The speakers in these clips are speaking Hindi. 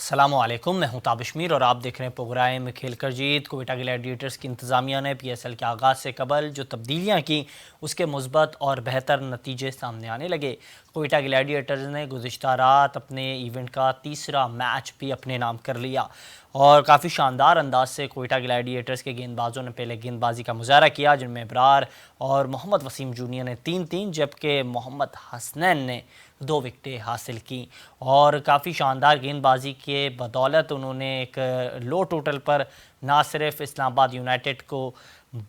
अस्सलामुअलैकुम, मैं हूं ताबिशमीर और आप देख रहे हैं प्रोग्राम खेलकर जीत। कोयटा ग्लैडिएटर्स की इंतज़ामिया ने पीएसएल के आगाज़ से कबल जो तब्दीलियां की उसके मुस्बत और बेहतर नतीजे सामने आने लगे। कोयटा ग्लैडिएटर्स ने गुज़िश्ता रात अपने इवेंट का तीसरा मैच भी अपने नाम कर लिया और काफ़ी शानदार अंदाज से कोयटा ग्लैडिएटर्स के गेंदबाजों ने पहले गेंदबाजी का मुजाहरा किया, जिनमें इब्रार और मोहम्मद वसीम जूनियर ने 3-3 जबकि मोहम्मद हसनैन ने 2 विकेटें हासिल की और काफ़ी शानदार गेंदबाजी के बदौलत उन्होंने एक लो टोटल पर ना सिर्फ इस्लामाबाद यूनाइटेड को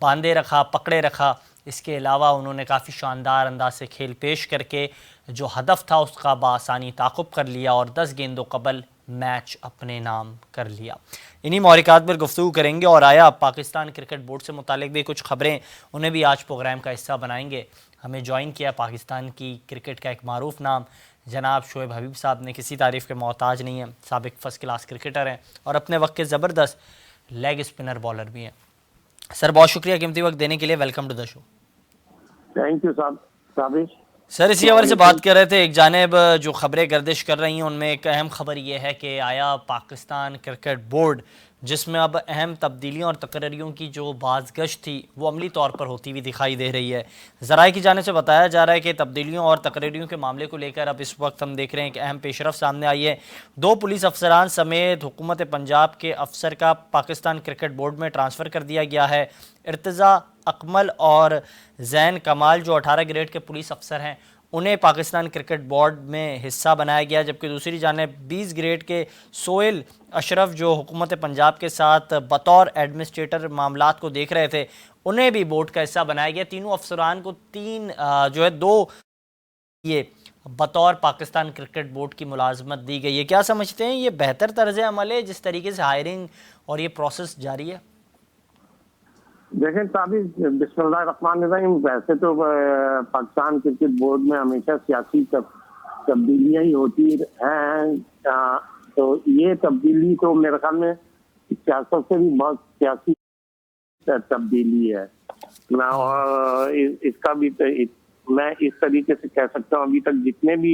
बांधे रखा, पकड़े रखा, इसके अलावा उन्होंने काफ़ी शानदार अंदाज से खेल पेश करके जो हदफ था उसका बासानी ताक़ुब कर लिया और 10 गेंदों कबल मैच अपने नाम कर लिया। इन्हीं मौलिकात पर गुफ्तगू करेंगे और आया पाकिस्तान क्रिकेट बोर्ड से मुतालिक भी कुछ खबरें, उन्हें भी आज प्रोग्राम का हिस्सा बनाएंगे। हमें ज्वाइन किया पाकिस्तान की क्रिकेट का एक मारूफ नाम जनाब शोएब हबीब साहब ने, किसी तारीफ़ के मोहताज नहीं है, साबिक फर्स्ट क्लास क्रिकेटर हैं और अपने वक्त के ज़बरदस्त लेग स्पिनर बॉलर भी हैं। सर बहुत शुक्रिया कीमती वक्त देने के लिए, welcome to the show. Thank you साहब। सर इसी हवाले से बात कर रहे थे, एक जानिब जो खबरें गर्दिश कर रही हैं उनमें एक अहम खबर ये है कि आया पाकिस्तान क्रिकेट बोर्ड, जिसमें अब अहम तब्दीलियों और तकरीरों की जो बाज़गश्त थी वो अमली तौर पर होती हुई दिखाई दे रही है। ज़राए की जाने से बताया जा रहा है कि तब्दीलियों और तकरीरों के मामले को लेकर अब इस वक्त हम देख रहे हैं कि अहम पेशरफ सामने आई है। 2 पुलिस अफसरान समेत हुकूमत पंजाब के अफसर का पाकिस्तान क्रिकेट बोर्ड में ट्रांसफ़र कर दिया गया है। इर्तज़ा अकमल और जैन कमाल जो 18 ग्रेड के पुलिस अफसर हैं उन्हें पाकिस्तान क्रिकेट बोर्ड में हिस्सा बनाया गया, जबकि दूसरी जानिब 20 ग्रेड के सोहेल अशरफ जो हुकूमत पंजाब के साथ बतौर एडमिनिस्ट्रेटर मामलात को देख रहे थे उन्हें भी बोर्ड का हिस्सा बनाया गया। तीनों अफसरान को 2 ये बतौर पाकिस्तान क्रिकेट बोर्ड की मुलाजमत दी गई है। क्या समझते हैं ये बेहतर तर्ज अमल है जिस तरीके से हायरिंग और ये प्रोसेस जारी है? देखें साबिर, बिस्मिल्लाहिर्रहमानिर्रहीम। वैसे तो पाकिस्तान क्रिकेट बोर्ड में हमेशा सियासी तब्दीलियां ही होती हैं, तो ये तब्दीली तो मेरे ख्याल में सियासत से भी बहुत सियासी तब्दीली है ना, और इसका भी मैं इस तरीके से कह सकता हूँ, अभी तक जितने भी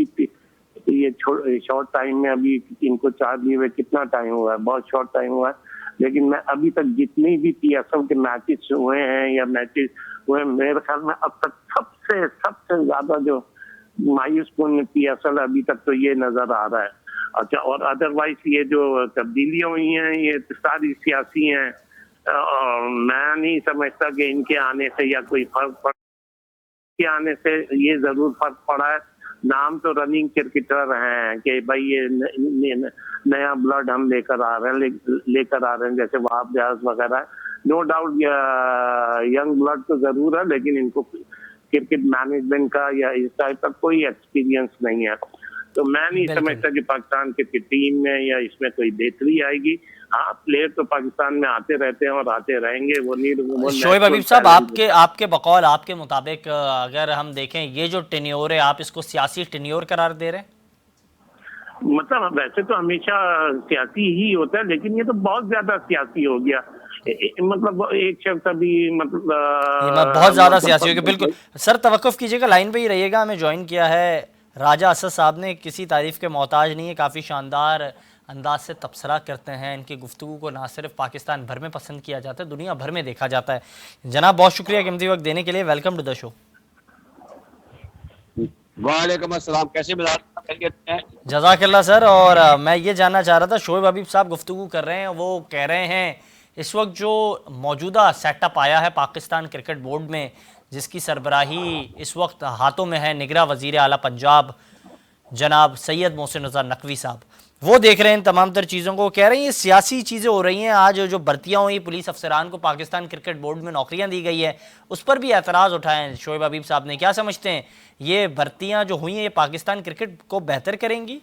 ये शॉर्ट टाइम में अभी इनको चार्ज लिए हुए कितना टाइम हुआ है, बहुत शॉर्ट टाइम हुआ है, लेकिन मैं अभी तक जितने भी पीएसएल के मैचेस हुए हैं या मैचेस हुए, मेरे ख्याल में अब तक सबसे ज्यादा जो मायूसकुन पीएसएल अभी तक तो ये नजर आ रहा है। अच्छा, और अदरवाइज ये जो तब्दीलियां हुई हैं ये सारी सियासी हैं, और मैं नहीं समझता कि इनके आने से या कोई फर्क के आने से ये जरूर फर्क पड़ा है। नाम तो रनिंग क्रिकेटर हैं कि भाई ये नया ब्लड हम लेकर आ रहे हैं, जैसे वहाब रियाज वगैरह। नो डाउट यंग ब्लड तो जरूर है, लेकिन इनको क्रिकेट मैनेजमेंट का या इस टाइप का कोई एक्सपीरियंस नहीं है, तो मैं नहीं समझता कि पाकिस्तान क्रिकेट टीम में या इसमें कोई बेहतरी आएगी। हाँ, प्लेयर तो पाकिस्तान में आते रहते हैं और आते रहेंगे। वो शोएब हबीब साहब, आपके बकौल, आपके मुताबिक अगर हम देखें ये जो टेन्योर है आप इसको सियासी टेन्योर करार दे रहे हैं? मतलब वैसे तो हमेशा सियासी ही होता है, लेकिन ये तो बहुत ज्यादा सियासी हो गया। मतलब एक शख्स अभी बहुत ज्यादा सियासी हो गया। बिल्कुल सर, तवक्कुफ कीजिएगा, लाइन पे ही रहिएगा। हमें ज्वाइन किया है राजा असद साहब ने, किसी तारीफ के मोहताज नहीं है, काफ़ी शानदार अंदाज से तबसरा करते हैं। इनकी गुफ्तगू को ना सिर्फ पाकिस्तान भर में पसंद किया जाता है, दुनिया भर में देखा जाता है। जनाब बहुत शुक्रिया कीमती वक्त देने के लिए, वेलकम टू द शो। वालेकुम अस्सलाम, कैसे हैं? जज़ाकल्लाह सर। और मैं ये जानना चाह रहा था, शोएब हबीब साहब गुफ्तगू कर रहे हैं, वो कह रहे हैं इस वक्त जो मौजूदा सेटअप आया है पाकिस्तान क्रिकेट बोर्ड में, जिसकी सरबराही इस वक्त हाथों में है निगरां वज़ीर आला पंजाब जनाब सैयद मोहसिन रज़ा नकवी साहब, वो देख रहे हैं इन तमाम तर चीज़ों को, कह रहे हैं ये सियासी चीज़ें हो रही हैं। आज जो भर्तियाँ हुई पुलिस अफसरान को पाकिस्तान क्रिकेट बोर्ड में नौकरियाँ दी गई है, उस पर भी एतराज़ उठाए हैं शोएब हबीब साहब ने। क्या समझते हैं ये भर्तियाँ जो हुई हैं ये पाकिस्तान क्रिकेट को बेहतर करेंगी?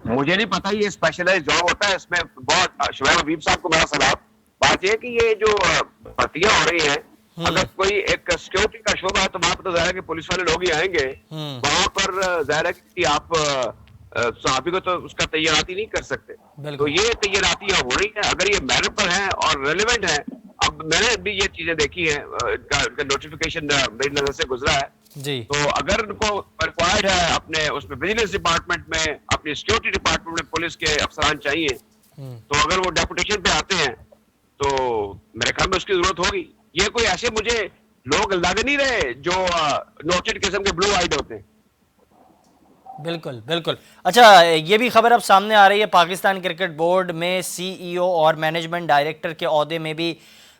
मुझे नहीं पता, ये स्पेशलाइज्ड जॉब होता है, इसमें बहुत शोएब हबीब साहब को मेरा सलाम। बात यह कि ये जो भर्तियां हो रही हैं, अगर कोई एक सिक्योरिटी का शोबा है तो वहां पर तो जाहिर है कि पुलिस वाले लोग ही आएंगे, वहां पर जाहिर है कि आप सहाफी को तो उसका तैयाराती नहीं कर सकते। तो ये तैयारातियां हो रही है, अगर ये मेरिट पर है और रेलेवेंट है। अब मैंने भी ये चीजें देखी है, इनका नोटिफिकेशन मेरी नजर से गुजरा है जी। तो अगर उनको रिक्वायर्ड है अपने उसमें विजिलेंस डिपार्टमेंट में, अपनी सिक्योरिटी डिपार्टमेंट में पुलिस के अफसरान चाहिए, तो अगर वो डेपुटेशन पे आते हैं तो मेरे ख्याल में उसकी जरूरत होगी। ये कोई ऐसे मुझे लोग लग नहीं रहे जो नोटेड किस्म के ब्लू आइड होते हैं। बिल्कुल बिल्कुल। अच्छा, ये भी खबर अब सामने आ रही है पाकिस्तान क्रिकेट बोर्ड में सीईओ और मैनेजमेंट डायरेक्टर के ओहदे में भी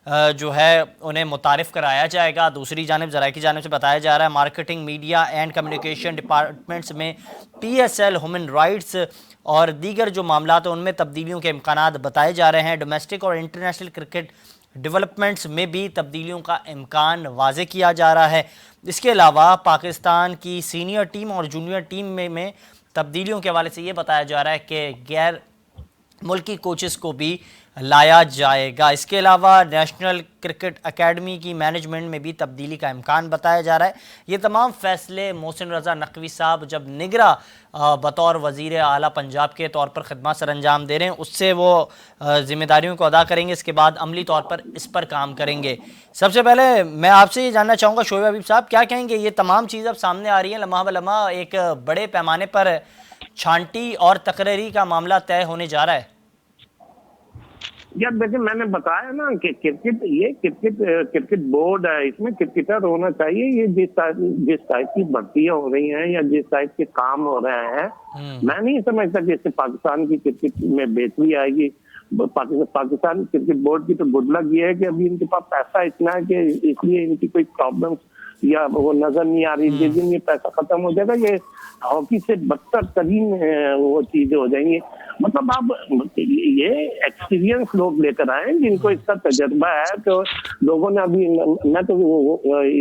जो है उन्हें मुतारिफ कराया जाएगा। दूसरी जानिब ज़राए की जानिब से बताया जा रहा है marketing, media and communication departments में पीएसएल, ह्यूमन राइट्स और दीगर जो मामलात हैं उनमें तब्दीलियों के इम्कानात बताए जा रहे हैं। डोमेस्टिक और इंटरनेशनल क्रिकेट डेवलपमेंट्स में भी तब्दीलियों का इम्कान वाज़े किया जा रहा है। इसके अलावा पाकिस्तान की सीनियर टीम और जूनियर टीम में तब्दीलियों के हवाले से ये बताया जा रहा है कि गैर मुल्की कोचेस को भी लाया जाएगा। इसके अलावा नेशनल क्रिकेट एकेडमी की मैनेजमेंट में भी तब्दीली का इम्कान बताया जा रहा है। ये तमाम फैसले मोहसिन रज़ा नकवी साहब जब निगरा बतौर वज़ीर आला पंजाब के तौर पर खिदमत सर अंजाम दे रहे हैं, उससे वो ज़िम्मेदारियों को अदा करेंगे। इसके बाद अमली तौर पर इस पर काम करेंगे। सबसे पहले मैं आपसे ये जानना चाहूँगा शोएब हबीब साहब, क्या कहेंगे, ये तमाम चीज़ अब सामने आ रही हैं, लम्हा ब लम्हा एक बड़े पैमाने पर छांटी और तकरीरी का मामला तय होने जा रहा है। यार देखिए, मैंने बताया ना कि क्रिकेट बोर्ड है, इसमें क्रिकेटर होना चाहिए। ये जिस टाइप की भर्तियां हो रही हैं या जिस टाइप के काम हो रहे हैं, मैं नहीं समझता कि इससे पाकिस्तान की क्रिकेट में बेहतरी आएगी। पाकिस्तान क्रिकेट बोर्ड की तो गुड लक ये है कि अभी इनके पास पैसा इतना है कि इसलिए इनकी कोई प्रॉब्लम या वो नजर नहीं आ रही। जिस दिन ये पैसा खत्म हो जाएगा, ये हॉकी से बदतर तरीन वो चीजें हो जाएंगी। मतलब आप ये एक्सपीरियंस लोग लेकर आए जिनको इसका तजर्बा है। तो लोगों ने अभी, मैं तो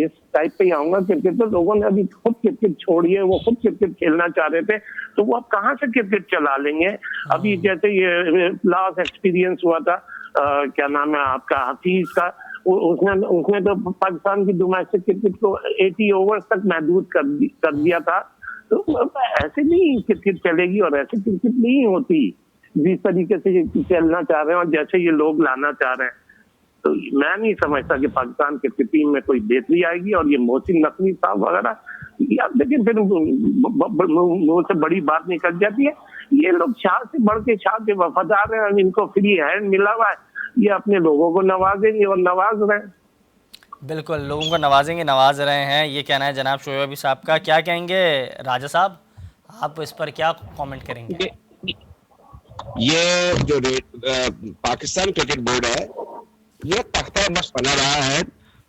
इस टाइप पे ही आऊंगा, क्रिकेट तो लोगों ने अभी खुद क्रिकेट छोड़ी है, वो खुद क्रिकेट खेलना चाह रहे थे, तो वो अब कहाँ से क्रिकेट चला लेंगे। अभी जैसे ये लास्ट एक्सपीरियंस हुआ था, क्या नाम है आपका, हफीज का, उसने तो पाकिस्तान की डोमेस्टिक क्रिकेट को 80 ओवर्स तक महदूद कर दिया था। तो ऐसे नहीं क्रिकेट चलेगी और ऐसे क्रिकेट नहीं होती जिस तरीके से ये चलना चाह रहे हैं और जैसे ये लोग लाना चाह रहे हैं। तो मैं नहीं समझता कि पाकिस्तान क्रिकेट टीम में कोई बेहतरी आएगी। और ये मोहसिन नकवी साहब वगैरह, यार देखिए, फिर मुंह से बड़ी बात निकल जाती है। ये लोग शाह से बढ़ के शाह के वफादार हैं, इनको फ्री हैंड मिला हुआ है, ये अपने लोगों को नवाजेंगे और नवाज रहे हैं। बिल्कुल, लोगों को नवाजेंगे, नवाज रहे हैं, ये कहना है जनाब शोएब हबीब साहब का। क्या कहेंगे राजा साहब, आप इस पर क्या कमेंट करेंगे? ये जो पाकिस्तान क्रिकेट बोर्ड है, ये तख्ता बस बना रहा है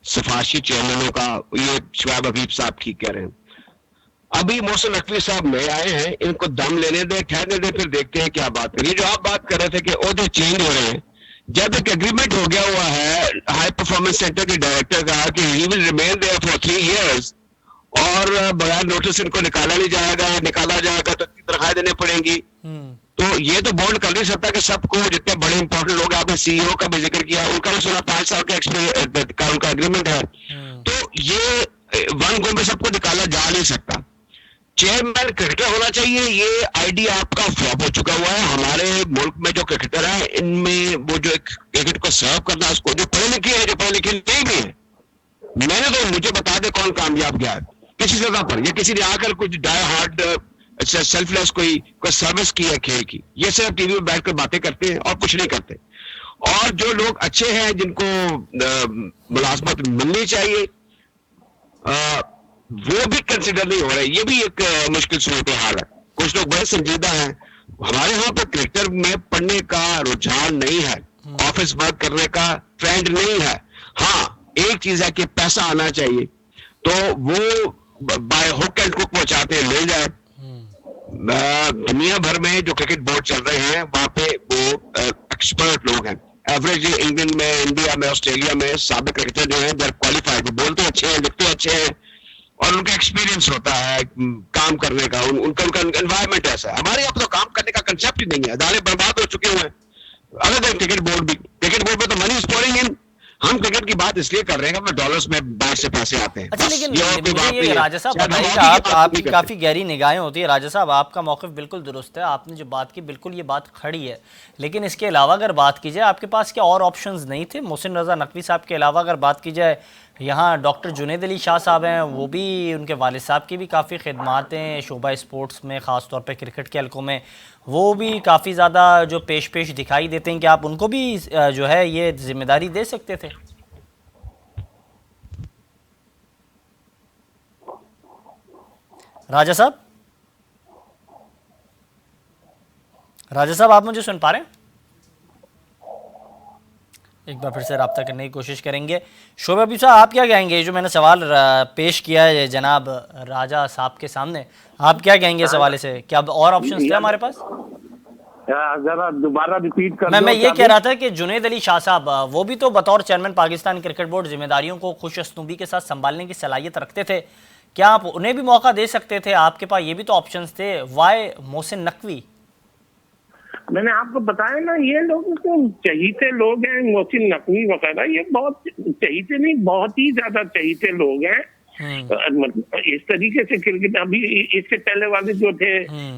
सिफारशी चेयरमैनों का। ये शोएब हबीब साहब की कह रहे हैं। अभी मोहसिन नकवी साहब नए आए हैं, इनको दम लेने दे, ठहरने दे, फिर देखते हैं क्या बात करें। जो आप बात कर रहे थे कि ओहदे चेंज हो रहे हैं, जब एक एग्रीमेंट हो गया हुआ है हाई परफॉर्मेंस सेंटर के डायरेक्टर का कि he will remain there for 3 years और बगैर नोटिस इनको निकाला नहीं जाएगा, निकाला जाएगा तो तनख्वाह देनी पड़ेंगी। तो ये तो बोर्ड कर नहीं सकता कि सबको, जितने बड़े इंपॉर्टेंट लोग, आपने सीईओ का भी जिक्र किया, उनका भी 5 साल का एक्सपीरियंस का उनका एग्रीमेंट है। तो ये वन गो में सबको निकाला जा नहीं सकता। चेयरमैन क्रिकेटर होना चाहिए, ये आइडिया आपका फ्लॉप हो चुका हुआ है। हमारे मुल्क में जो क्रिकेटर है, इनमें वो जो एक क्रिकेट को सर्व करना, उसको जो पढ़े लिखे है, जो पढ़े लिखे नहीं भी है, मैंने तो, मुझे बता दे कौन कामयाब गया है किसी जगह पर, या किसी ने आकर कुछ डाई हार्ड सेल्फलेस कोई सर्विस की है खेल की। ये सिर्फ टीवी में बैठकर बातें करते हैं और कुछ नहीं करते। और जो लोग अच्छे हैं, जिनको मुलाजमत मिलनी चाहिए, वो भी कंसिडर नहीं हो रहे। ये भी एक मुश्किल सूरत हाल है। कुछ लोग बड़े संजीदा हैं। हमारे यहाँ पर क्रिकेटर में पढ़ने का रुझान नहीं है, ऑफिस वर्क करने का ट्रेंड नहीं है। हाँ, एक चीज है कि पैसा आना चाहिए, तो वो बाय हुक एंड क्रुक वो चाहते हैं ले जाए। दुनिया भर में जो क्रिकेट बोर्ड चल रहे हैं, वहां पे वो एक्सपर्ट लोग हैं। एवरेज इंग्लैंड में, इंडिया में, ऑस्ट्रेलिया में साबिक क्रिकेटर जो है, दे आर क्वालिफाइड, बोलते अच्छे हैं, लिखते अच्छे हैं और उनका एक्सपीरियंस होता है काम करने का। उनका एनवायरमेंट ऐसा है। हमारे यहाँ तो काम करने का कंसेप्ट ही नहीं है। अदारे बर्बाद हो चुके हुए हैं। अलग है क्रिकेट बोर्ड भी, क्रिकेट बोर्ड में तो मनी इज पोरिंग इन। हम क्रिकेट की बात इसलिए कर रहे हैं कि हमें डॉलर्स में बाहर से पैसे आते हैं। अच्छा, लेकिन ये और कोई बात मुझे नहीं ये है। राजा साहब शायद बताइए हम कि हॉकी की आप बात नहीं आपकी करते। काफ़ी गहरी निगाहें होती है। राजा साहब, आपका मौक़िफ़ बिल्कुल दुरुस्त है, आपने जो बात की बिल्कुल ये बात खड़ी है, लेकिन इसके अलावा अगर बात की जाए आपके पास क्या और ऑप्शंस नहीं थे? मोहसिन रज़ा नकवी साहब के अलावा अगर बात की जाए, यहाँ डॉक्टर जुनैद अली शाह साहब हैं, वो भी, उनके वालिद साहब की भी काफ़ी खिदमात हैं शोबा स्पोर्ट्स में, ख़ास तौर पे क्रिकेट के हलकों में, वो भी काफ़ी ज़्यादा जो पेश दिखाई देते हैं कि आप उनको भी जो है ये जिम्मेदारी दे सकते थे। राजा साहब, राजा साहब, आप मुझे सुन पा रहे हैं? एक बार फिर से रब्ता करने की कोशिश करेंगे। शोभा हबीब साहब, आप क्या कहेंगे? जो मैंने सवाल पेश किया है जनाब राजा साहब के सामने, आप क्या कहेंगे इस हवाले से? क्या अब और ऑप्शंस थे हमारे पास? जरा दोबारा रिपीट कर मैं दो। ये कह रहा था कि जुनैद अली शाह साहब, वो भी तो बतौर चेयरमैन पाकिस्तान क्रिकेट बोर्ड जिम्मेदारियों को खुशअस्लूबी के साथ संभालने की सलाहियत रखते थे, क्या आप उन्हें भी मौका दे सकते थे? आपके पास ये भी तो ऑप्शंस थे। वाई मोहसिन नकवी? मैंने आपको बताया ना, ये लोग तो चहीते लोग हैं, मोहसिन नकवी वगैरह, ये बहुत चहीते नहीं, बहुत ही ज्यादा चहीते लोग हैं। मतलब इस तरीके से क्रिकेट, अभी इससे पहले वाले जो थे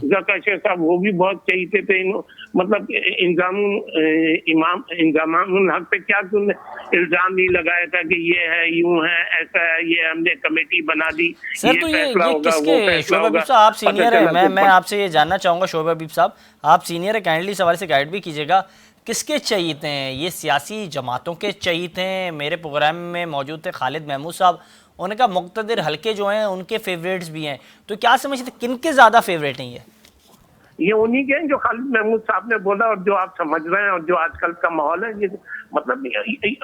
ज़काशर साहब, वो भी बहुत चहीते थे। मतलब इंजामुल हक पे क्या तुमने इल्जाम नहीं लगाया था कि ये है, यूं है, ऐसा है, ये हमने कमेटी बना दी, सर, तो ये किसके? शोभा हबीब साहब, आप सीनियर है, मैं आपसे ये जानना चाहूंगा, शोभा हबीब साहब आप सीनियर है, काइंडली इस हवाले से गाइड भी कीजिएगा, किसके चहीते हैं ये? सियासी जमातों के चहीते हैं? मेरे प्रोग्राम में मौजूद थे खालिद महमूद साहब, उन्होंने कहा मुक्तदिर हल्के जो हैं उनके फेवरेट्स भी हैं, तो क्या समझते किनके ज़्यादा फेवरेट हैं ये उन्हीं के हैं जो खालिद महमूद साहब ने बोला और जो आप समझ रहे हैं और जो आजकल का माहौल है, ये मतलब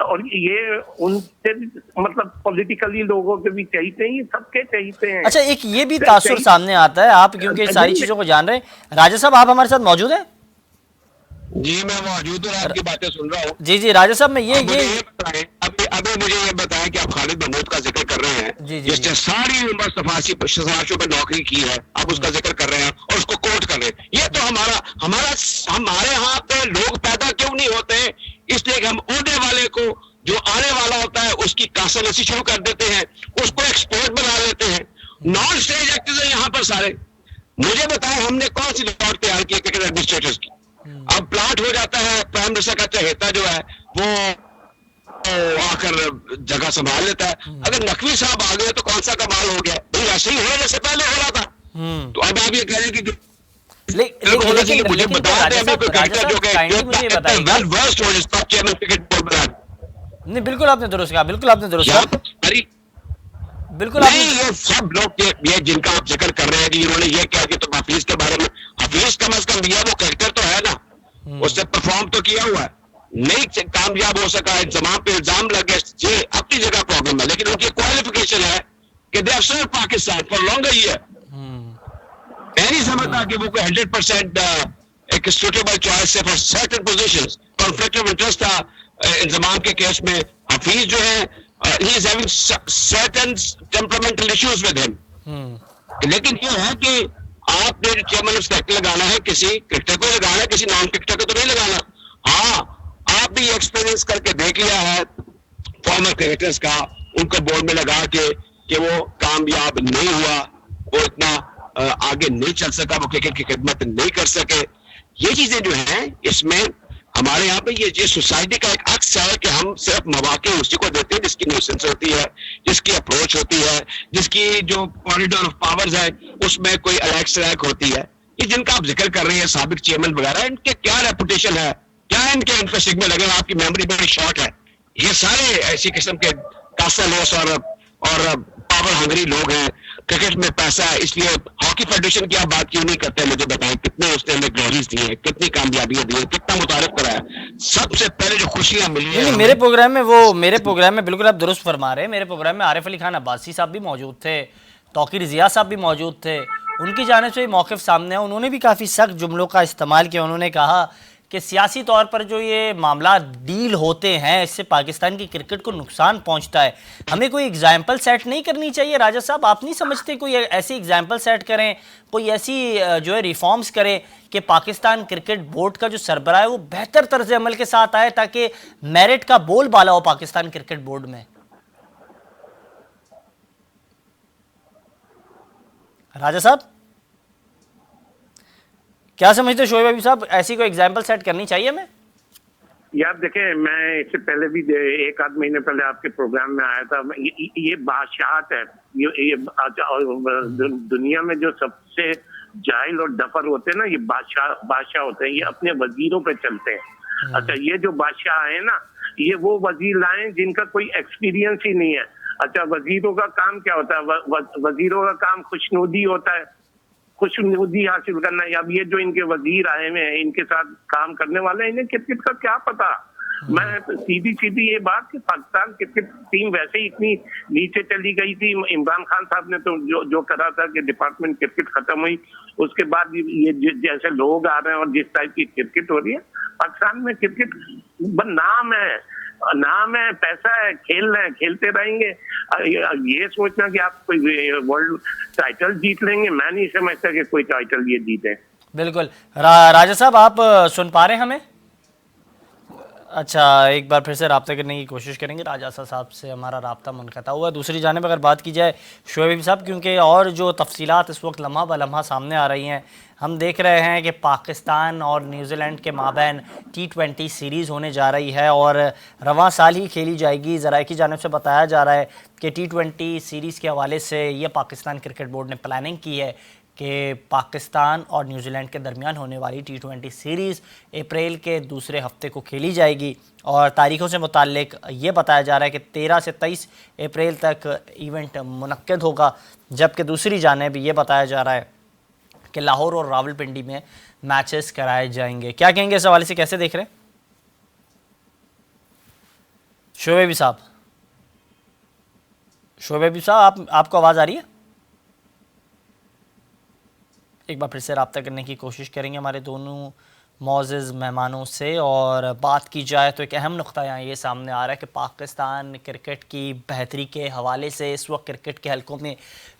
और ये उनसे मतलब पॉलिटिकली लोगों के भी चहीते हैं, ये सबके चहीते हैं। अच्छा, एक ये भी तासुर सामने आता है, आप क्योंकि सारी चीज़ों को जान रहे हैं। राजा साहब, आप हमारे साथ मौजूद हैं? जी मैं मौजूद हूँ, आपकी बातें सुन रहा हूँ। जी राजा साहब, मैं ये बताएं, अभी मुझे ये बताएं कि आप खालिद महमूद का जिक्र कर रहे हैं, जिसने सारी उम्र सफारशों पर नौकरी की है, आप उसका जिक्र कर रहे हैं और उसको कोट कर रहे हैं। ये तो हमारे यहाँ पे लोग पैदा क्यों नहीं होते? इसलिए कि हम ओहदे वाले को, जो आने वाला होता है, उसकी कासनसी शुरू कर देते हैं, उसको एक्सपोर्ट बना लेते हैं। नॉन स्टेज एक्टर्स हैं यहाँ पर सारे। मुझे बताएं, हमने कौन सी रिकॉर्ड तैयार की क्रिकेट एडमिनिस्ट्रेटर्स की? अब प्लाट हो जाता है, प्राइम मिनिस्टर का चहेता जो है वो आकर जगह संभाल लेता है। अगर नकवी साहब आ गए तो कौन सा कमाल हो गया? भाई ऐसे ही हो जैसे पहले हो रहा था। तो अब आप ये कह रहे हैं कि मुझे बता दें, नहीं, बिल्कुल आपने दुरुस्त कहा, बिल्कुल आपने दुरुस्त कहा, बिल्कुल नहीं। ये सब लोग ये जिनका आप जिक्र कर रहे हैं कि इन्होंने ये कहा कि तुम हफीज के बारे में, हफीज कम अज कम दिया, वो कैरेक्टर तो है ना, उससे परफॉर्म तो किया हुआ है, नहीं कामयाब हो सका, इंतजाम पे इल्जाम लगे, ये अपनी जगह प्रॉब्लम है, लेकिन उनकी क्वालिफिकेशन है कि they have served Pakistan for longer year. मैं नहीं समझता कि वो कोई 100% एक सुटेबल चॉइस है for certain positions. Conflict of interest था इंतजाम के केस में। हफीज जो है, he is having certain temperamental issues with him. लेकिन ये है कि आपने जो चेयरमैन ऑफ सेलेक्ट लगाना है, किसी क्रिकेटर को लगाना है, किसी नॉन क्रिकेटर को तो नहीं लगाना। हाँ, आप भी एक्सपीरियंस करके देख लिया है फॉर्मर क्रिकेटर्स का, उनको बोर्ड में लगा के कि वो कामयाब नहीं हुआ, वो इतना आगे नहीं चल सका, वो क्रिकेट की खिदमत नहीं कर सके। ये चीजें जो हैं, इसमें हमारे यहाँ पे ये सोसाइटी का एक अक्स है कि हम सिर्फ मौके उसी को देते हैं जिसकी न्यूसेंस होती है, जिसकी अप्रोच होती है, जिसकी जो कॉरिडोर ऑफ पावर्स है उसमें कोई अलग सलैक होती है। ये जिनका आप जिक्र कर रहे हैं, साबिक चेयरमैन वगैरह, इनके क्या रेपुटेशन है, क्या इनके सिग्नल, अगर आपकी मेमोरी बड़ी शॉर्ट है, ये सारे ऐसी किस्म के कासलेस और पावर हंगरी लोग हैं। क्रिकेट में पैसा है, इसलिए हॉकी फेडरेशन की आप बात क्यों नहीं करते? मुझे बताएं, कितने उसने हमें ग्लोरीज दी है, कितनी कामयाबियां दी है, कितना मुतारिफ कराया। सबसे पहले जो खुशियां मिली है मेरे प्रोग्राम में बिल्कुल आप दुरुस्त फरमा रहे हैं। मेरे प्रोग्राम में आरिफ अली खान अब्बासी साहब भी मौजूद थे, तौकीर जिया साहब भी मौजूद थे, उनकी जानिब से मौक़िफ़ सामने है। उन्होंने भी काफ़ी सख्त जुमलों का इस्तेमाल किया। उन्होंने कहा कि सियासी तौर पर जो ये मामला डील होते हैं इससे पाकिस्तान की क्रिकेट को नुकसान पहुंचता है, हमें कोई एग्जाम्पल सेट नहीं करनी चाहिए? राजा साहब, आप नहीं समझते कोई ऐसी एग्जाम्पल सेट करें, कोई ऐसी जो है रिफॉर्म्स करें कि पाकिस्तान क्रिकेट बोर्ड का जो सरबराह है वो बेहतर तर्ज अमल के साथ आए ताकि मेरिट का बोलबाला हो पाकिस्तान क्रिकेट बोर्ड में? राजा साहब, क्या समझते शोएब अभी साहब, ऐसी कोई एग्जाम्पल सेट करनी चाहिए हमें? यार देखें, मैं इससे पहले भी एक आध महीने पहले आपके प्रोग्राम में आया था। ये बादशाहत है। ये दुनिया में जो सबसे जाहिल और डफर होते हैं ना, ये बादशाह होते हैं। ये अपने वजीरों पे चलते हैं। अच्छा, ये जो बादशाह है ना, ये वो वजीर लाए जिनका कोई एक्सपीरियंस ही नहीं है। अच्छा, वजीरों का काम क्या होता है? वजीरों का काम खुशनुदी होता है, खुशनुदी हासिल करना है। अब ये जो इनके वजीर आए हुए हैं, इनके साथ काम करने वाले हैं, इन्हें क्रिकेट का क्या पता? मैं तो सीधी ये बात कि पाकिस्तान क्रिकेट टीम वैसे ही इतनी नीचे चली गई थी। इमरान खान साहब ने तो जो करा था कि डिपार्टमेंट क्रिकेट खत्म हुई, उसके बाद ये जैसे लोग आ रहे हैं और जिस टाइप की क्रिकेट हो रही है पाकिस्तान में, क्रिकेट नाम है, पैसा है, खेल रहे हैं, खेलते रहेंगे। ये सोचना कि आप कोई वर्ल्ड टाइटल जीत लेंगे, मैं नहीं समझता कि कोई टाइटल ये जीते। बिल्कुल। राजा साहब, आप सुन पा रहे हैं हमें? अच्छा, एक बार फिर से रब्ता करने की कोशिश करेंगे। राजा साहब से हमारा रब्ता मुनक़ता हुआ। दूसरी जानिब अगर बात की जाए शोएब साहब, क्योंकि और जो तफसीलात इस वक्त लम्हा ब लम्हा सामने आ रही हैं, हम देख रहे हैं कि पाकिस्तान और न्यूजीलैंड के माबैन T20 सीरीज़ होने जा रही है और रवां साल ही खेली जाएगी। ज़राए की जानिब से बताया जा रहा है कि T20 सीरीज़ के हवाले से ये पाकिस्तान क्रिकेट बोर्ड ने प्लानिंग की है कि पाकिस्तान और न्यूजीलैंड के दरमियान होने वाली T20 सीरीज़ अप्रैल के दूसरे हफ्ते को खेली जाएगी। और तारीख़ों से मुताल्लिक ये बताया जा रहा है कि 13 से 23 अप्रैल तक इवेंट मुनक्किद होगा, जबकि दूसरी जानिब ये बताया जा रहा है कि लाहौर और रावलपिंडी में मैचेस कराए जाएंगे। क्या कहेंगे इस हवाले से, कैसे देख रहे हैं शोएब साहब? शोएब साहब, आपको आवाज़ आ रही है? एक बार फिर से रब्ता करने की कोशिश करेंगे हमारे दोनों मौजूद मेहमानों से। और बात की जाए तो एक अहम नुक्ता यहाँ ये सामने आ रहा है कि पाकिस्तान क्रिकेट की बेहतरी के हवाले से इस वक्त क्रिकेट के हलकों में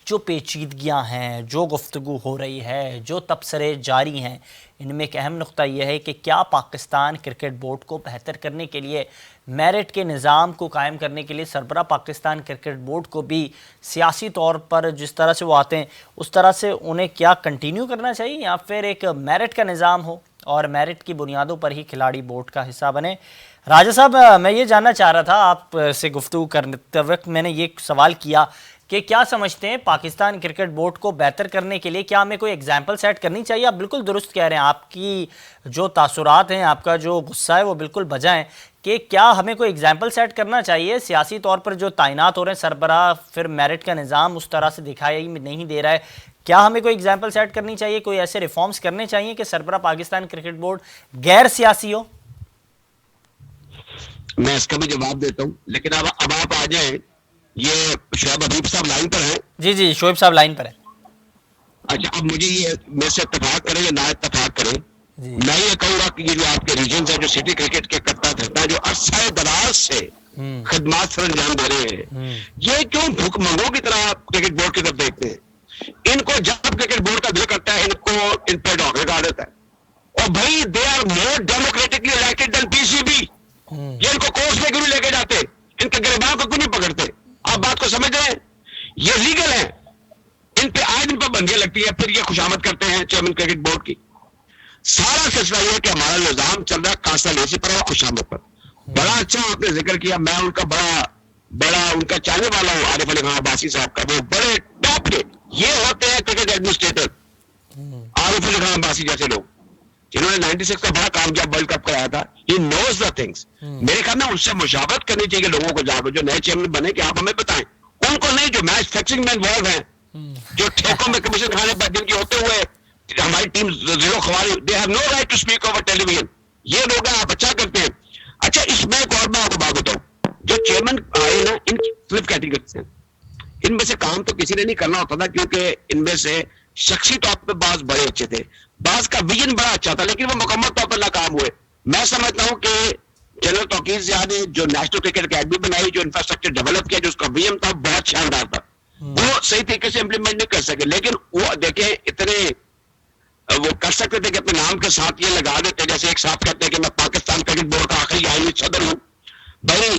जो पेचीदगियाँ हैं, जो गुफ्तगू हो रही है, जो तबसरे जारी हैं, इनमें एक अहम नुक्ता यह है कि क्या पाकिस्तान क्रिकेट बोर्ड को बेहतर करने के लिए, मेरिट के निज़ाम को कायम करने के लिए सरबरा पाकिस्तान क्रिकेट बोर्ड को भी सियासी तौर पर जिस तरह से वो आते हैं उस तरह से उन्हें क्या कंटिन्यू करना चाहिए, या फिर एक मेरिट का निज़ाम हो और मेरिट की बुनियादों पर ही खिलाड़ी बोर्ड का हिस्सा बने? राजा साहब, मैं ये जानना चाह रहा था आपसे गुफ्तगू करते वक्त, मैंने ये सवाल किया कि क्या समझते हैं पाकिस्तान क्रिकेट बोर्ड को बेहतर करने के लिए क्या हमें कोई एग्जाम्पल सेट करनी चाहिए? आप बिल्कुल दुरुस्त कह रहे हैं, आपकी जो तासुरात हैं, आपका जो गुस्सा है वो बिल्कुल बजा है कि क्या हमें कोई एग्जाम्पल सेट करना चाहिए? सियासी तौर पर जो तैनात हो रहे हैं सरबराह, फिर मेरिट का निज़ाम उस तरह से दिखाई नहीं दे रहा है, क्या हमें कोई एग्जाम्पल सेट करनी चाहिए? कोई ऐसे रिफॉर्म्स करने चाहिए कि सरबराह पाकिस्तान क्रिकेट बोर्ड गैर सियासी हो? मैं इसका भी जवाब देता हूँ, लेकिन अब आप आ जाए, ये शोएब हबीब साहब लाइन पर हैं? जी, शोएब साहब लाइन पर है। अच्छा, अब मुझे ये मेरे से इत्तेफाक करें या ना इत्तेफाक करें, मैं ये कहूँगा कि ये जो आपके रीजन है, जो सिटी क्रिकेट के करता धरता, जो अरसा दराज से खिदमात सर अंजाम दे रहे हैं, ये क्यों भूखमंगों की तरह क्रिकेट बोर्ड की तरफ देखते हैं? इनको जब क्रिकेट बोर्ड का दिल करता है, इनको इन पे डॉक्टर डाल देता है। और भाई, they are more democratically elected than PCB। ये इनको कोर्ट में क्यों लेके जाते? इनके गिरबान को क्यों नहीं पकड़ते? आप बात को समझ रहे हैं? ये लीगल है, इन पे आज इन पर बंदियां लगती है, फिर ये खुशामद करते हैं चेयरमैन क्रिकेट बोर्ड की। सारा सिलसिला ये है कि हमारा निजाम चल रहा है कांस्टेलेशन पर और खुशामद पर। बड़ा अच्छा आपने जिक्र किया, मैं उनका बड़ा उनका चाहने वाला हूँ, आरिफ अली खान अब्बासी साहब का। वो बड़े टॉप के ये होते हैं क्रिकेट एडमिनिस्ट्रेटर, आरिफ अली खान अब्बासी जैसे लोग, जिन्होंने 96 का बड़ा कामयाब वर्ल्ड कप कराया था। He knows the things. मेरे ख्याल में उनसे मुशावरत करनी चाहिए लोगों को जाकर, जो नए चेयरमैन बने, कि आप हमें बताएं, उनको नहीं जो मैच फिक्सिंग में इन्वॉल्व हैं, जो ठेकों में कमीशन खाने पर जिनकी होते हुए हमारी टीम जीरो खवारी, they have no right to speak over television. ये लोग आप अच्छा करते हैं। अच्छा, इसमें एक और मैं आपको बात बताऊं, जो चेयरमैन आए ना, इन सिर्फ कैटेगरी से, इनमें से काम तो किसी ने नहीं करना होता था, क्योंकि इनमें से शख्सी तौर पर बाज बड़े अच्छे थे, बाज का विजन बड़ा अच्छा था, लेकिन वो मुकम्मल तौर पर नाकाम हुए। मैं समझता हूँ कि जनरल तौकीर ज़ियाद ने जो नेशनल क्रिकेट अकेडमी बनाई, जो इंफ्रास्ट्रक्चर डेवलप किया, जो उसका विजन था बहुत शानदार था, वो सही तरीके से इंप्लीमेंट नहीं कर सके। लेकिन वो देखें, इतने वो कर सकते थे कि अपने नाम के साथ ये लगा देते, जैसे एक साहब कहते हैं कि मैं पाकिस्तान क्रिकेट बोर्ड का आखिरी आईनी सदर हूं। भाई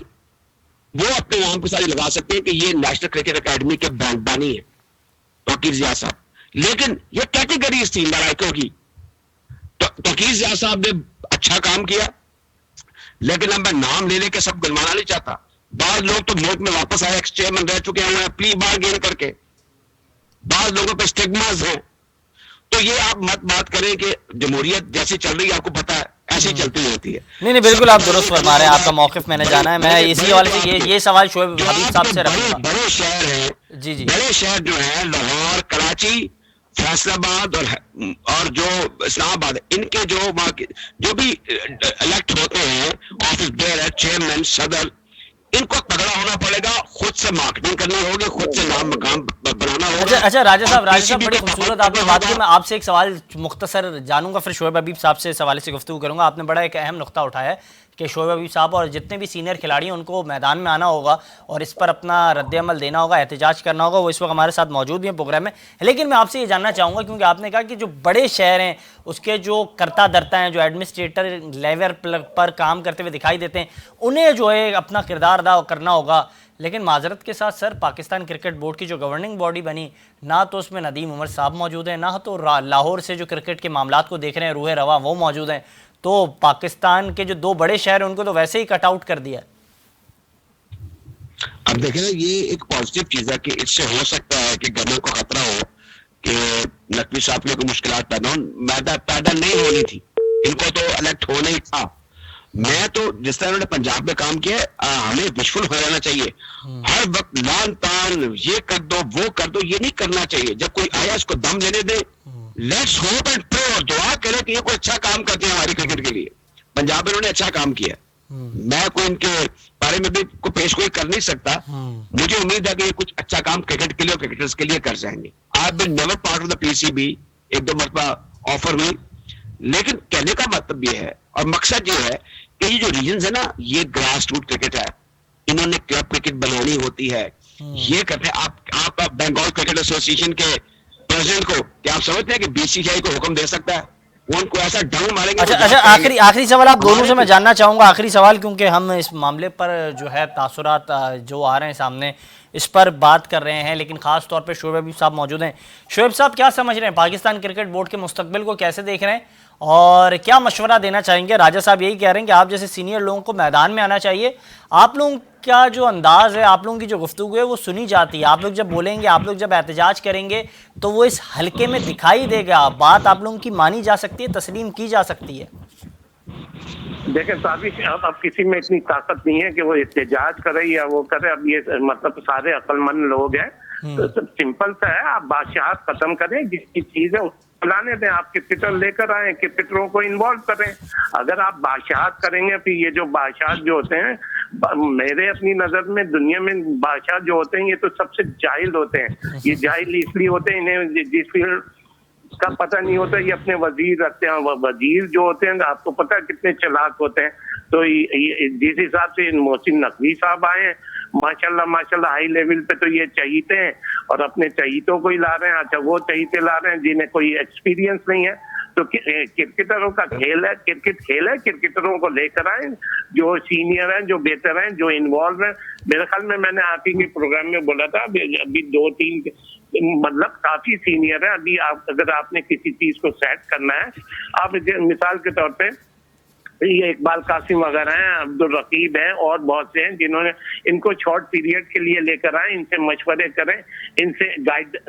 वो अपने नाम के साथ लगा सकते हैं कि ये नेशनल क्रिकेट अकेडमी के बानी है तौकीर ज़िया साहब, लेकिन ये कैटेगरीज थी लड़ाइकों की। तो तौकीर ज़िया साहब ने अच्छा काम किया, लेकिन अब मैं नाम ले लेके सब गलवाना नहीं चाहता। बाद लोग तो मुल्क में वापस आए, एक्स चेयरमैन रह चुके हैं प्ली बार्गेन करके, बाद लोगों पे स्टिग्मास हैं। तो ये आप मत बात करें कि जमहूरियत जैसी चल रही है, आपको पता है ऐसी चलती रहती है। नहीं नहीं, बिल्कुल आप दुरुस्त फरमा रहे हैं, आपका मौक़िफ़ मैंने जाना है। मैं इसी हवाले से ये सवाल शोएब हबीब साहब से रखूंगा। बड़े शहर हैं जी जी, बड़े शहर जो है लाहौर, कराची, फैसलाबाद और जो इस्लामाबाद, इनके जो भी इलेक्ट होते हैं ऑफिस बेयर, चेयरमैन, सदर, इनको तगड़ा होना पड़ेगा, खुद से मार्केटिंग करनी होगी, खुद से नाम मकाम बनाना होगा। अच्छा राजा साहब बड़ी खूबसूरत आपने बात की। मैं आपसे एक सवाल मुख्तसर जानूंगा, फिर शोएब हबीब साहब से इस हवाले से गुफ्तगू करूंगा। आपने बड़ा एक अहम नुक्ता उठाया है कि शोएब हबीब साहब और जितने भी सीनियर खिलाड़ी हैं उनको मैदान में आना होगा और इस पर अपना रद्द-ए-अमल देना होगा, एहतजाज करना होगा। वो इस वक्त हमारे साथ मौजूद भी हैं प्रोग्राम में। लेकिन मैं आपसे ये जानना चाहूँगा, क्योंकि आपने कहा कि जो बड़े शहर हैं उसके जो कर्ता धर्ता हैं, जो एडमिनिस्ट्रेटर लेवल पर काम करते हुए दिखाई देते हैं, उन्हें जो है अपना किरदार अदा करना होगा। लेकिन माजरत के साथ सर, पाकिस्तान क्रिकेट बोर्ड की जो गवर्निंग बॉडी बनी, ना तो उसमें नदीम उमर साहब मौजूद हैं, ना तो लाहौर से जो क्रिकेट के मामलात को देख रहे हैं रूहे रवा वो मौजूद हैं। तो पाकिस्तान के जो दो बड़े शहर हैं उनको तो वैसे ही कट आउट कर दिया। अब देखें ना, ये एक पॉजिटिव चीज है कि इससे हो सकता है कि गवर्नमेंट को खतरा हो कि नकवी साहब के कोई मुश्किलात पैदा नहीं होनी थी, इनको तो इलेक्ट होना ही था। मैं तो जिस तरह उन्होंने पंजाब में काम किया, हमें विशफुल हो जाना चाहिए। हर वक्त लान तान, ये कर दो वो कर दो, ये नहीं करना चाहिए। जब कोई आया इसको दम लेने दे, लेट्स होप एंड प्रे, और दुआ करें कि ये कोई अच्छा काम करते हैं हमारी क्रिकेट के लिए। पंजाब में उन्होंने अच्छा काम किया, मैं कोई इनके बारे में भी कोई पेश कोई कर नहीं सकता। मुझे उम्मीद है कि ये कुछ अच्छा काम क्रिकेट के लिए और क्रिकेटर्स के लिए कर जाएंगे। I been never part of the PCB, एक दो मरतबा ऑफर हुई, लेकिन कहने का मतलब ये है और मकसद ये है कि ये जो रीजन है ना, ये ग्रास रूट क्रिकेट है, इन्होंने क्लब क्रिकेट बनानी होती है। ये करते हैं आप बंगाल क्रिकेट एसोसिएशन के प्रेसिडेंट को, क्या आप समझते हैं कि बीसीसीआई को हुक्म दे सकता है? वो उनको ऐसा डंग मारेंगे। अच्छा, आखिरी सवाल आप दोनों से मैं जानना चाहूँगा, आखिरी सवाल, क्योंकि हम इस मामले पर जो है तासुरात जो आ रहे हैं सामने, इस पर बात कर रहे हैं, लेकिन ख़ास तौर पे शोएब हबीब साहब मौजूद हैं। शोएब साहब, क्या समझ रहे हैं, पाकिस्तान क्रिकेट बोर्ड के मुस्तकबिल को कैसे देख रहे हैं और क्या मशवरा देना चाहेंगे? राजा साहब यही कह रहे हैं कि आप जैसे सीनियर लोगों को मैदान में आना चाहिए। आप लोगों का जो अंदाज़ है, आप लोगों की जो गुफ्तगू है वो सुनी जाती है। आप लोग जब बोलेंगे, आप लोग जब एहतजाज करेंगे तो वो इस हल्के में दिखाई देगा, बात आप लोगों की मानी जा सकती है, तस्लीम की जा सकती है। देखिए साबिश, अब किसी में इतनी ताकत नहीं है कि वो एहतजाज करे या वो करे। अब ये मतलब सारे अक्लमंद लोग हैं, तो सिंपल सा है, आप बादशाहत खत्म करें, जिसकी चीज है बुलाने दें, आप क्रिकेटर लेकर आए, क्रिकेटरों को इन्वॉल्व करें। अगर आप बादशाहत करेंगे, फिर ये जो बादशाह जो होते हैं, मेरे अपनी नजर में दुनिया में बादशाह जो होते हैं ये तो सबसे जाहिल होते हैं। ये जाहिल इसलिए होते हैं, इन्हें जिस फील्ड का पता नहीं होता, ये अपने वजीर रखते हैं। वजीर जो होते हैं आपको पता है कितने चालाक होते हैं। तो जिस हिसाब से मोहसिन नकवी साहब आए हैं, माशाल्लाह हाई लेवल पे तो ये चहीते हैं और अपने चहीतों को ही ला रहे हैं। अच्छा, वो चहीते ला रहे हैं जिन्हें कोई एक्सपीरियंस नहीं है। तो क्रिकेटरों का खेल है, क्रिकेट खेल है, क्रिकेटरों को लेकर आए जो सीनियर हैं, जो बेहतर हैं, जो इन्वॉल्व हैं। मेरे ख्याल में मैंने आप ही के प्रोग्राम में बोला था, अभी 2-3 मतलब काफी सीनियर है। अभी आप अगर आपने किसी चीज को सेट करना है, आप मिसाल के तौर पे ये इकबाल कासिम वगैरह हैं, अब्दुल रकीब हैं और बहुत से हैं जिन्होंने इनको शॉर्ट पीरियड के लिए लेकर आए, इनसे मशवरे करें, इनसे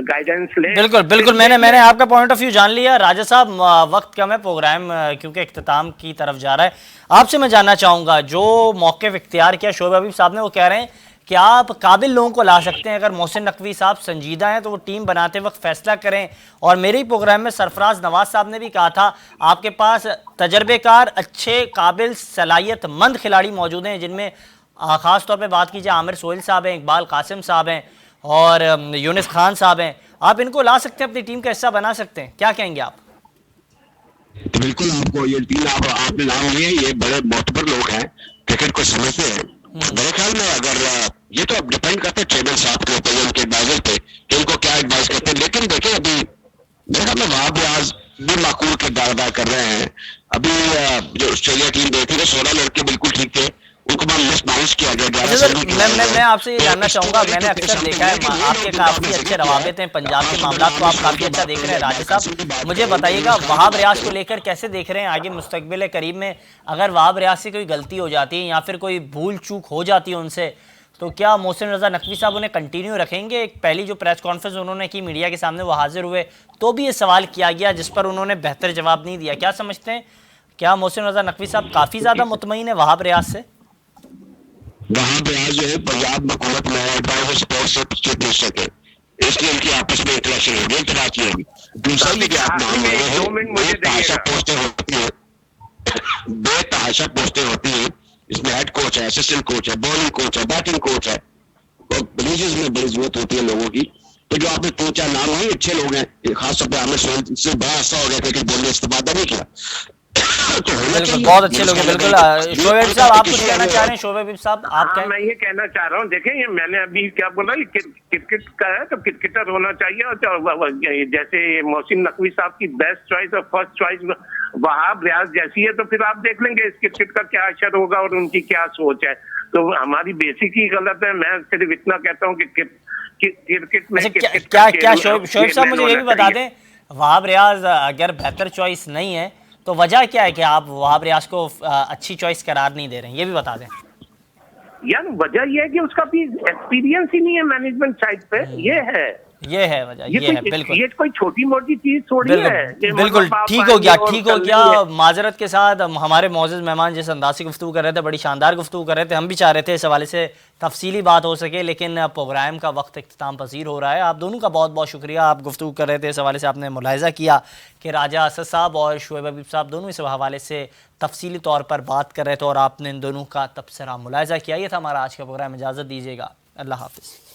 गाइडेंस लें। बिल्कुल मैंने आपका पॉइंट ऑफ व्यू जान लिया। राजा साहब, वक्त कम है, प्रोग्राम क्योंकि इख्तिताम की तरफ जा रहा है। आपसे मैं जानना चाहूँगा, जो मौक़िफ़ इख्तियार किया शोएब हबीब साहब ने, वो कह रहे हैं कि आप काबिल लोगों को ला सकते हैं। अगर मोहसिन नकवी साहब संजीदा हैं तो वो टीम बनाते वक्त फैसला करें। और मेरे ही प्रोग्राम में सरफराज नवाज साहब ने भी कहा था, आपके पास तजर्बेकार, अच्छे, काबिल, सलाहियतमंद खिलाड़ी मौजूद हैं, जिनमें ख़ास तौर पे बात कीजिए आमिर सोहेल साहब हैं, इकबाल कासिम साहब हैं, और यूनिस खान साहब हैं, आप इनको ला सकते हैं, अपनी टीम का हिस्सा बना सकते हैं, क्या कहेंगे आप? तो बिल्कुल आपको ये तीन आपने नाम लिए, ये बड़े मोतबर लोग हैं, क्रिकेट को समझते हैं। मेरे ख्याल में अगर ये तो अब डिपेंड करता है चेयरमैन साहब के ऊपर, उनके एडवाइजर पे कि उनको क्या एडवाइस करते हैं। लेकिन देखिए अभी मेरे ख्याल में वहाब रियाज भी माकूल किरदार अदा कर रहे हैं। अभी जो ऑस्ट्रेलिया टीम देखी तो 16 लड़के बिल्कुल ठीक थे, उनको मिसमैनेज किया गया। अच्छा सर, मैं आपसे ये जानना चाहूंगा, मैंने अक्सर देखा है आपके काफ़ी अच्छे रवाबित हैं पंजाब के मामला को आप काफ़ी अच्छा देख रहे हैं। राजा साहब मुझे बताइएगा, वहाब रियाज को लेकर कैसे देख रहे हैं आगे मुस्तकबिल करीब में? अगर वहाब रियाज से कोई गलती हो जाती है या फिर कोई भूल चूक हो जाती है उनसे, तो क्या मोहसिन रजा नकवी साहब उन्हें कंटिन्यू रखेंगे? एक पहली जो प्रेस कॉन्फ्रेंस उन्होंने की मीडिया के सामने वो हाजिर हुए तो भी ये सवाल किया गया जिस पर उन्होंने बेहतर जवाब नहीं दिया। क्या समझते हैं, क्या मोहसिन रजा नकवी साहब काफ़ी ज़्यादा मुतमईन है वहाब रियाज से? वहाब रियाज जो है पंजाब हुकूमत में एडवाइजर सपोर्ट से चीफ मिनिस्टर के, इसलिए उनकी आपस में इंटरेक्शन होगी, इंटरेक्शन होगी। दूसरा ये कि आप नाम ले रहे हैं, बेतहाशा पोस्टें होती है, बेतहाशा पोस्टें होती है। इसमें हेड कोच है, असिस्टेंट कोच है, बॉलिंग कोच है, बैटिंग कोच है, तो रिलीजियस में बड़ी जरूरत होती है लोगों की। तो जो आपने 3-4 नाम नहीं, अच्छे लोग हैं, खासतौर पर आमिर सुहेल से बड़ा ऐसा हो गया क्रिकेट बोलने इस्तेमाल नहीं किया। तो बिल्कुल बहुत अच्छे लोग हैं। बिल्कुल शोएब साहब आप कुछ कहना चाह रहे हैं? शोएब साहब आप हाँ, मैं ये कहना चाह रहा हूँ, देखें ये मैंने अभी क्या बोला, ये क्रिकेट का है तो क्रिकेटर होना चाहिए। और जैसे मोहसिन नकवी साहब की बेस्ट चॉइस और फर्स्ट चॉइस वहाब रियाज जैसी है, तो फिर आप देख लेंगे इस क्रिकेट का क्या असर होगा और उनकी क्या सोच है। तो हमारी बेसिक ही गलत है। मैं सिर्फ इतना कहता हूँ कि क्रिकेट में क्या शोएब साहब मुझे ये भी बता दें, वहाब रियाज अगर बेहतर चॉइस नहीं है तो वजह क्या है कि आप वहाब रियाज को अच्छी चॉइस करार नहीं दे रहे हैं, ये भी बता दें। यार वजह यह है कि उसका भी एक्सपीरियंस ही नहीं है मैनेजमेंट साइड पे, ये है वजह, ये है बिल्कुल। ये कोई छोटी मोटी चीज थोड़ी है। बिल्कुल ठीक हो गया माजरत के साथ। हमारे मौजूद मेहमान जिस अंदाज से गुफ्तगू कर रहे थे, बड़ी शानदार गुफ्तगू कर रहे थे, हम भी चाह रहे थे इस हवाले से तफसीली बात हो सके, लेकिन प्रोग्राम का वक्त इख्तिताम पसीर हो रहा है। आप दोनों का बहुत बहुत शुक्रिया, आप गुफ्तगू कर रहे थे इस हवाले से, आपने मुलाहिज़ा किया कि राजा असद साहब और शोएब हबीब साहब दोनों इस हवाले से तफसीली तौर पर बात कर रहे थे और आपने इन दोनों का तबसरा मुलाहिज़ा किया। ये था हमारा आज का प्रोग्राम, इजाज़त दीजिएगा, अल्लाह हाफ़िज़।